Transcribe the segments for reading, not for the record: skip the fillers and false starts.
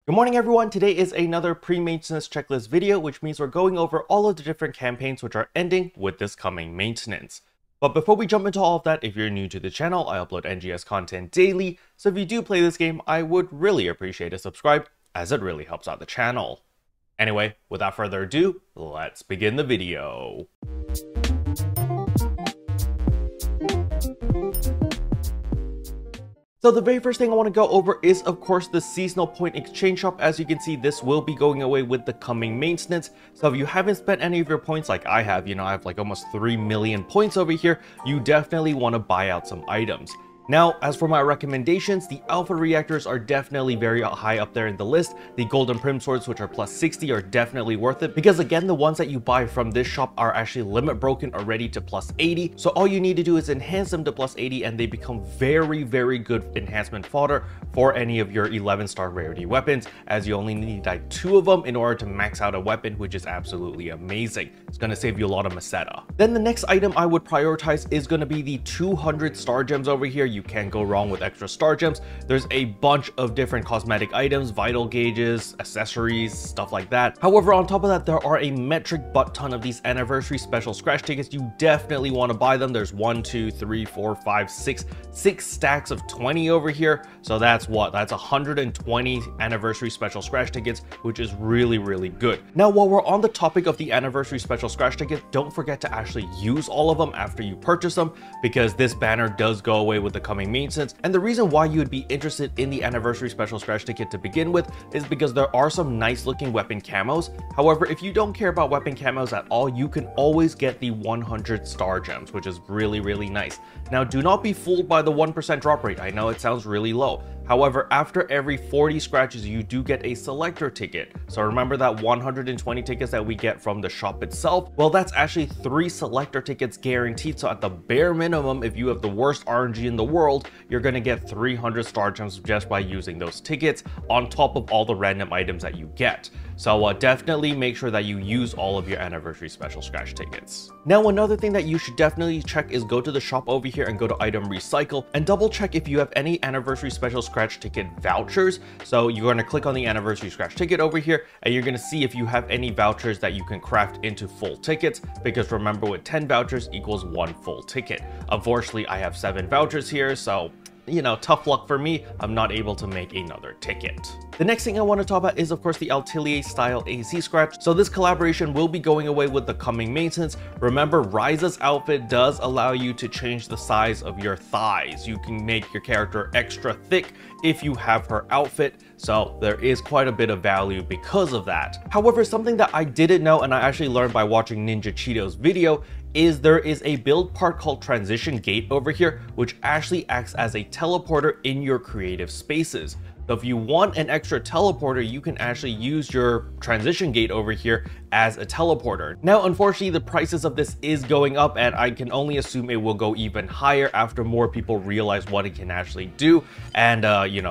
Good morning everyone, today is another pre-maintenance checklist video, which means we're going over all of the different campaigns which are ending with this coming maintenance. But before we jump into all of that, if you're new to the channel, I upload NGS content daily, so if you do play this game, I would really appreciate a subscribe, as it really helps out the channel. Anyway, without further ado, let's begin the video. So the very first thing I want to go over is, of course, the seasonal point exchange shop. As you can see, this will be going away with the coming maintenance. So if you haven't spent any of your points like I have, I have like almost 3 million points over here, you definitely want to buy out some items. Now, as for my recommendations, the alpha reactors are definitely very high up there in the list. The golden prim swords, which are plus 60, are definitely worth it because, again, the ones that you buy from this shop are actually limit broken already to plus 80. So all you need to do is enhance them to plus 80 and they become very, very good enhancement fodder for any of your 11-star rarity weapons, as you only need like 2 of them in order to max out a weapon, which is absolutely amazing. It's going to save you a lot of meseta. Then the next item I would prioritize is going to be the 200 star gems over here. You can't go wrong with extra star gems. There's a bunch of different cosmetic items, vital gauges, accessories, stuff like that. However, on top of that, there are a metric butt ton of these anniversary special scratch tickets. You definitely want to buy them. There's 1, 2, 3, 4, 5, 6 stacks of 20 over here. So that's 120 anniversary special scratch tickets, which is really, really good. Now, while we're on the topic of the anniversary special scratch tickets, don't forget to actually use all of them after you purchase them, because this banner does go away with the coming maintenance. And the reason why you would be interested in the anniversary special scratch ticket to begin with is because there are some nice looking weapon camos. However, if you don't care about weapon camos at all, you can always get the 100 star gems, which is really, really nice. Now, do not be fooled by the 1% drop rate. I know it sounds really low. However, after every 40 scratches, you do get a selector ticket. So remember that 120 tickets that we get from the shop itself? Well, that's actually 3 selector tickets guaranteed. So at the bare minimum, if you have the worst RNG in the world, you're going to get 300 star gems just by using those tickets on top of all the random items that you get. So definitely make sure that you use all of your anniversary special scratch tickets. Now, another thing that you should definitely check is go to the shop over here and go to item recycle and double check if you have any anniversary special scratch ticket vouchers. So you're going to click on the anniversary scratch ticket over here and you're going to see if you have any vouchers that you can craft into full tickets, because remember, with 10 vouchers equals 1 full ticket. Unfortunately, I have 7 vouchers here, so tough luck for me. I'm not able to make another ticket. The next thing I want to talk about is, of course, the Atelier style AC scratch. So this collaboration will be going away with the coming maintenance. Remember, Ryza's outfit does allow you to change the size of your thighs. You can make your character extra thick if you have her outfit. So there is quite a bit of value because of that. However, something that I didn't know, and I actually learned by watching Ninja Cheeto's video, is there is a build part called Transition Gate over here, which actually acts as a teleporter in your creative spaces. So if you want an extra teleporter, you can actually use your transition gate over here as a teleporter. Now, unfortunately, the prices of this is going up, and I can only assume it will go even higher after more people realize what it can actually do. And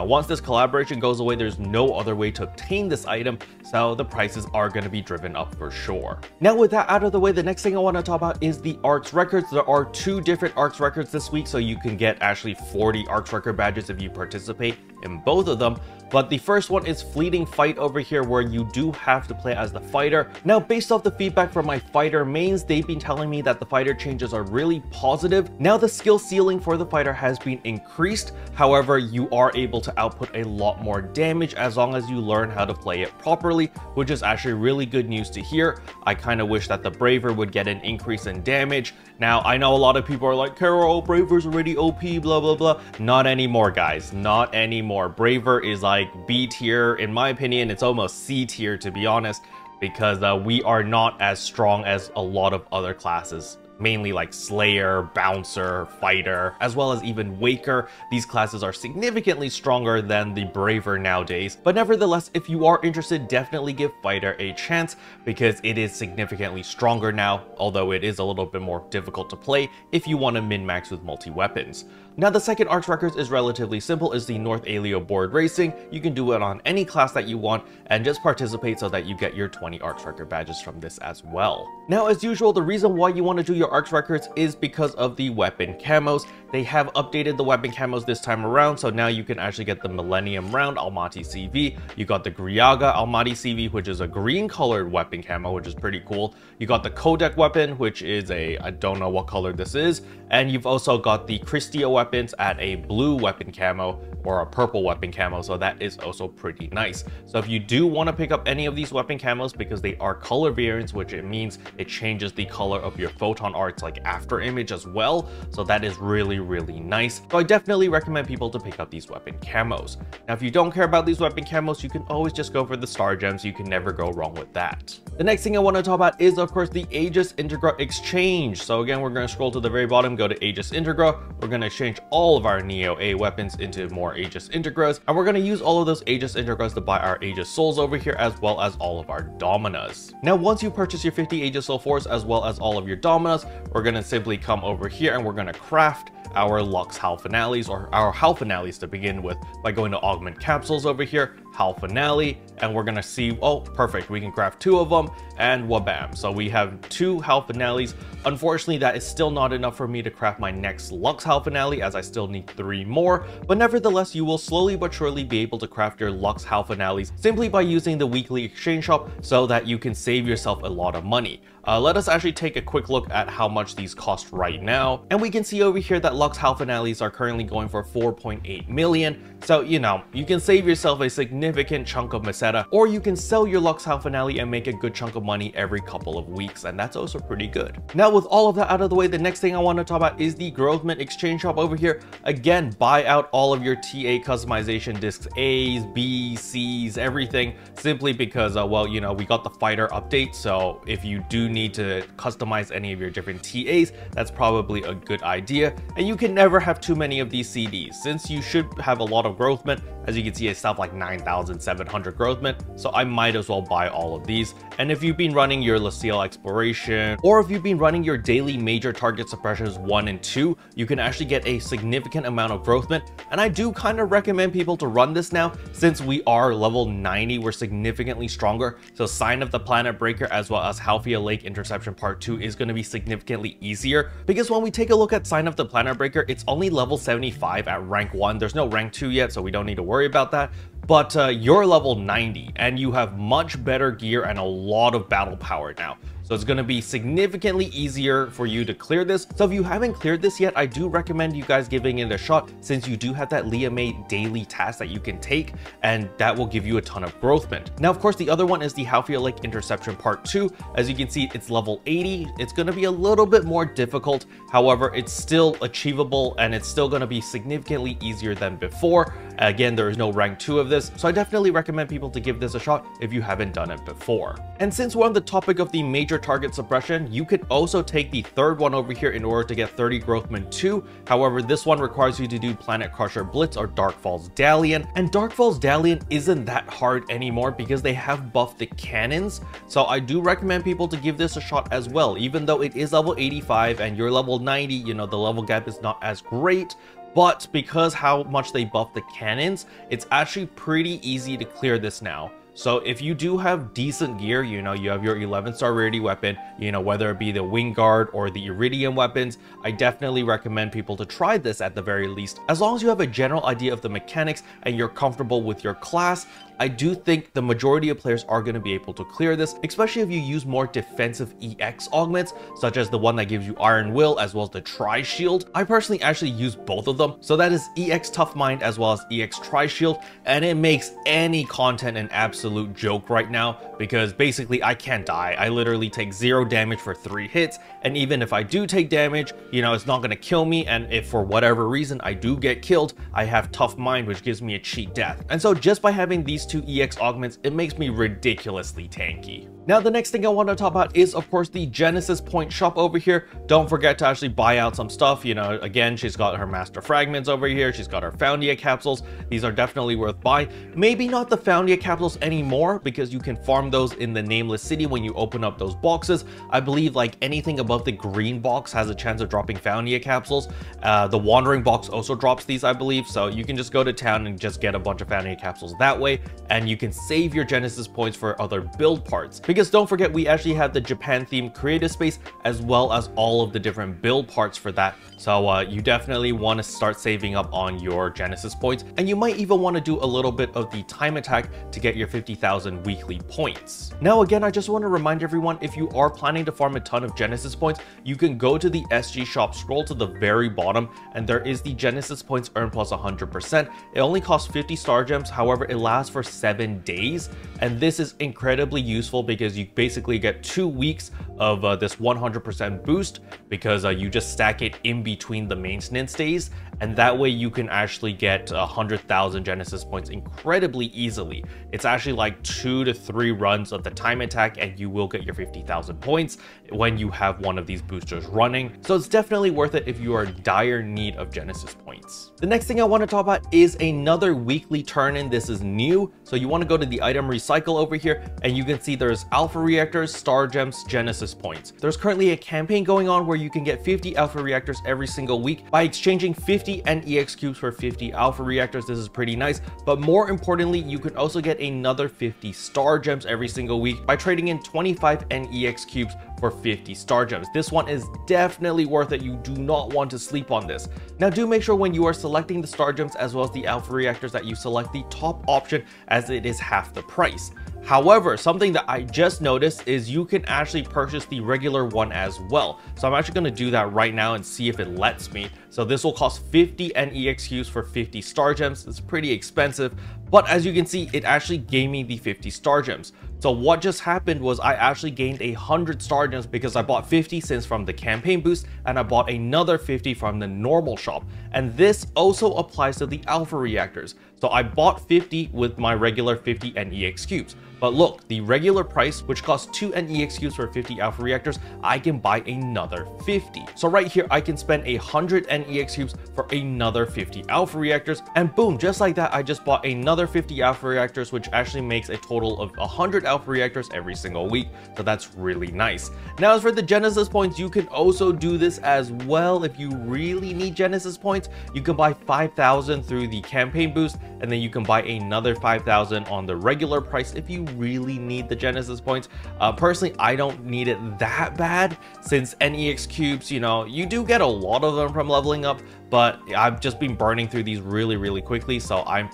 once this collaboration goes away, there's no other way to obtain this item, so the prices are going to be driven up for sure. Now, with that out of the way, the next thing I want to talk about is the Arks Records. There are 2 different Arks Records this week, so you can get actually 40 Arks Record badges if you participate in both of them. But the first one is Fleeting Fight over here, where you do have to play as the fighter. Now, based off the feedback from my fighter mains, they've been telling me that the fighter changes are really positive. Now, the skill ceiling for the fighter has been increased. However, you are able to output a lot more damage as long as you learn how to play it properly, which is actually really good news to hear. I kind of wish that the Braver would get an increase in damage. Now, I know a lot of people are like, Carol, Braver's already OP, blah, blah, blah. Not anymore, guys. Not anymore. Braver is like B tier. In my opinion, it's almost C tier, to be honest, because we are not as strong as a lot of other classes. Mainly like Slayer, Bouncer, Fighter, as well as even Waker. These classes are significantly stronger than the Braver nowadays. But nevertheless, if you are interested, definitely give Fighter a chance, because it is significantly stronger now, although it is a little bit more difficult to play if you want to min-max with multi-weapons. Now, the second Arks Records is relatively simple. It's the North Alio board racing. You can do it on any class that you want and just participate so that you get your 20 Arks Record badges from this as well. Now, as usual, the reason why you want to do your to Arks Records is because of the weapon camos. They have updated the weapon camos this time around, so now you can actually get the Millennium Round Almaty CV. You got the Griaga Almaty CV, which is a green colored weapon camo, which is pretty cool. You got the Kodak weapon, which is I don't know what color this is. And you've also got the Christia weapons at a blue weapon camo or a purple weapon camo, so that is also pretty nice. So if you do want to pick up any of these weapon camos, because they are color variants, which it means it changes the color of your photon arts like after image as well, so that is really nice. So I definitely recommend people to pick up these weapon camos. Now if you don't care about these weapon camos, you can always just go for the star gems. You can never go wrong with that. The next thing I want to talk about is of course the Aegis Integra exchange. So again, we're going to scroll to the very bottom, go to Aegis Integra. We're going to exchange all of our Neo A weapons into more Aegis Integras, and we're going to use all of those Aegis Integras to buy our Aegis Souls over here, as well as all of our Dominas. Now once you purchase your 50 Aegis Soul 4s as well as all of your Dominas, we're going to simply come over here and we're going to craft our Lux Halphinales, or our Halphinales to begin with, by going to augment capsules over here, Halphinale, and we're gonna see, oh perfect, we can craft 2 of them, and wabam. So we have 2 Halphinales. Unfortunately, that is still not enough for me to craft my next Lux Halphinale, as I still need 3 more, but nevertheless, you will slowly but surely be able to craft your Lux Halphinales simply by using the weekly exchange shop, so that you can save yourself a lot of money. Let us actually take a quick look at how much these cost right now, and we can see over here that Lux Halphinales are currently going for 4.8 million. So you know, you can save yourself a significant chunk of meseta, or you can sell your Lux Halphinale and make a good chunk of money every couple of weeks, and that's also pretty good. Now with all of that out of the way, the next thing I want to talk about is the Growthment exchange shop over here. Again, buy out all of your TA customization discs, A's, B's, C's, everything, simply because well, you know, we got the fighter update, so if you do need to customize any of your different TAs, that's probably a good idea. And you can never have too many of these CDs, since you should have a lot of Growthment. As you can see, I still have like 9,700 Growthment, so I might as well buy all of these. And if you've been running your Lucille Exploration, or if you've been running your daily major target suppressions 1 and 2, you can actually get a significant amount of Growthment. And I do kind of recommend people to run this now, since we are level 90, we're significantly stronger. So Sign of the Planet Breaker as well as Halphinale Lake Interception Part 2 is going to be significantly easier, because when we take a look at Sign of the Planet Breaker, it's only level 75 at rank 1. There's no rank 2 yet, so we don't need to worry about that. But you're level 90 and you have much better gear and a lot of battle power now. So it's going to be significantly easier for you to clear this. So if you haven't cleared this yet, I do recommend you guys giving it a shot, since you do have that Liamate daily task that you can take, and that will give you a ton of Growthment. Now, of course, the other one is the Halphinale Lake Interception Part 2. As you can see, it's level 80. It's going to be a little bit more difficult. However, it's still achievable, and it's still going to be significantly easier than before. Again, there is no rank 2 of this, so I definitely recommend people to give this a shot if you haven't done it before. And since we're on the topic of the major target suppression, you could also take the third one over here in order to get 30 Growthment 2. However, this one requires you to do Planet Crusher Blitz or Darkfall's Dallion, and Darkfall's Dallion isn't that hard anymore because they have buffed the cannons. So I do recommend people to give this a shot as well. Even though it is level 85 and you're level 90, you know, the level gap is not as great. But because how much they buff the cannons, it's actually pretty easy to clear this now. So if you do have decent gear, you know, you have your 11-star rarity weapon, you know, whether it be the Wing Guard or the Iridium weapons, I definitely recommend people to try this at the very least. As long as you have a general idea of the mechanics and you're comfortable with your class, I do think the majority of players are going to be able to clear this, especially if you use more defensive EX augments, such as the one that gives you Iron Will as well as the Tri-Shield. I personally actually use both of them, so that is EX Tough Mind as well as EX Tri-Shield, and it makes any content an absolute joke right now, because basically I can't die. I literally take 0 damage for 3 hits, and even if I do take damage, you know, it's not going to kill me, and if for whatever reason I do get killed, I have Tough Mind, which gives me a cheat death. And so just by having these 2 EX augments, it makes me ridiculously tanky. Now, the next thing I want to talk about is, of course, the Genesis Point shop over here. Don't forget to actually buy out some stuff. You know, again, she's got her Master Fragments over here. She's got her Foundia capsules. These are definitely worth buying. Maybe not the Foundia capsules anymore because you can farm those in the nameless city when you open up those boxes. I believe like anything above the green box has a chance of dropping Faunia capsules. The wandering box also drops these, I believe, so you can just go to town and just get a bunch of Faunia capsules that way, and you can save your Genesis points for other build parts. Because don't forget, we actually have the Japan themed creative space as well as all of the different build parts for that. So you definitely want to start saving up on your Genesis points, and you might even want to do a little bit of the time attack to get your 50,000 weekly points. Now again, I just want to remind everyone, if you are planning to farm a ton of Genesis points, you can go to the SG shop, scroll to the very bottom, and there is the Genesis points earn plus 100%. It only costs 50 star gems, however it lasts for 7 days, and this is incredibly useful because you basically get 2 weeks of this 100% boost, because you just stack it in between the maintenance days, and that way you can actually get 100,000 Genesis points incredibly easily. It's actually like 2 to 3 runs of the time attack and you will get your 50,000 points when you have one of these boosters running. So it's definitely worth it if you are in dire need of Genesis points. The next thing I want to talk about is another weekly turn-in. This is new, so you want to go to the item recycle over here, and you can see there's alpha reactors, star gems, Genesis points. There's currently a campaign going on where you can get 50 alpha reactors every single week by exchanging 50 NEX cubes for 50 alpha reactors. This is pretty nice, but more importantly, you can also get another 50 star gems every single week by trading in 25 NEX cubes for 50 star gems. This one is definitely worth it. You do not want to sleep on this. Now do make sure when you are selecting the star gems as well as the alpha reactors that you select the top option, as it is half the price. However, something that I just noticed is you can actually purchase the regular one as well. So I'm actually going to do that right now and see if it lets me. So this will cost 50 NEX cubes for 50 star gems. It's pretty expensive, but as you can see, it actually gave me the 50 star gems. So what just happened was I actually gained 100 star gems because I bought 50 cents from the campaign boost and I bought another 50 from the normal shop. And this also applies to the alpha reactors. So I bought 50 with my regular 50 NEX cubes. But look, the regular price, which costs 2 NEX cubes for 50 alpha reactors, I can buy another 50. So right here, I can spend 100 NEX cubes for another 50 alpha reactors. And boom, just like that, I just bought another 50 alpha reactors, which actually makes a total of 100 alpha reactors every single week. So that's really nice. Now, as for the Genesis points, you can also do this as well. If you really need Genesis points, you can buy 5,000 through the campaign boost, and then you can buy another 5,000 on the regular price if you really need the Genesis points. Personally, I don't need it that bad, since NEX cubes, you know, you do get a lot of them from leveling up, but I've just been burning through these really quickly, so I'm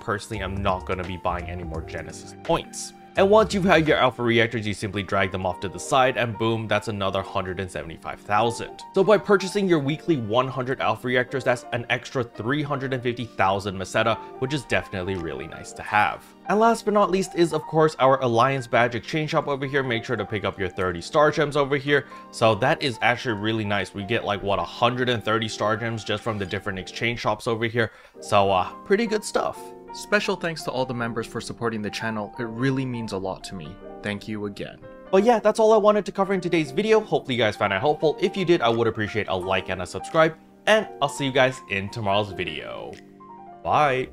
not going to be buying any more Genesis points. And once you've had your alpha reactors, you simply drag them off to the side, and boom, that's another 175,000. So by purchasing your weekly 100 alpha reactors, that's an extra 350,000 Meseta, which is definitely really nice to have. And last but not least is, of course, our Alliance badge exchange shop over here. Make sure to pick up your 30 star gems over here. So that is actually really nice. We get like, what, 130 star gems just from the different exchange shops over here. So pretty good stuff. Special thanks to all the members for supporting the channel. It really means a lot to me. Thank you again. But yeah, that's all I wanted to cover in today's video. Hopefully you guys found it helpful. If you did, I would appreciate a like and a subscribe. And I'll see you guys in tomorrow's video. Bye.